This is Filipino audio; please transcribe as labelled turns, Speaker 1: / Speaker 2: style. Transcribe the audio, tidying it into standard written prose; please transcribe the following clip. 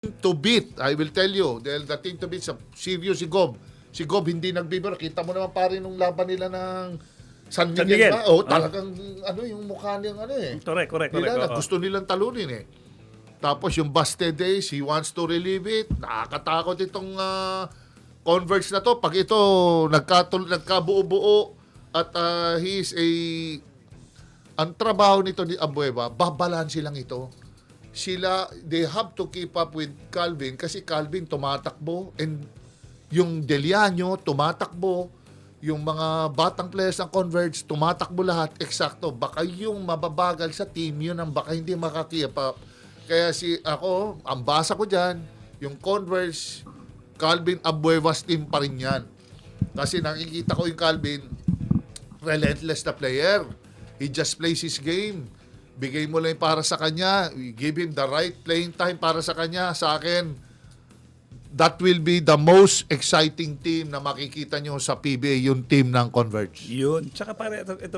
Speaker 1: to beat, I will tell you, dahil the team to beat sa serious si Gob. Si Gob hindi nagbibiro. Kita mo naman pare nung laban nila ng San Miguel,
Speaker 2: Miguel.
Speaker 1: ba? Oh, talagang yung mukha niyang
Speaker 2: Correct.
Speaker 1: nila,
Speaker 2: Oo.
Speaker 1: gusto nilang talunin Tapos yung busted days, he wants to relieve it. Nakakatakot itong Converse na to. Pag ito nagkabuo-buo at he is ang trabaho nito ni Abueva, babalanse lang ito. They have to keep up with Calvin kasi Calvin tumatakbo and yung Deliano tumatakbo, yung mga batang players ng Converge tumatakbo lahat, eksakto. Baka yung mababagal sa team, yun ang baka hindi makakip up. Kaya ang basa ko dyan, yung Converge, Calvin Abueva's team pa rin yan. Kasi nakikita ko yung Calvin, relentless na player. He just plays his game. Bigay mo lang para sa kanya. Give him the right playing time para sa kanya. Sa akin, that will be the most exciting team na makikita nyo sa PBA, yung team ng Converge.
Speaker 2: Yun. Tsaka pare, ito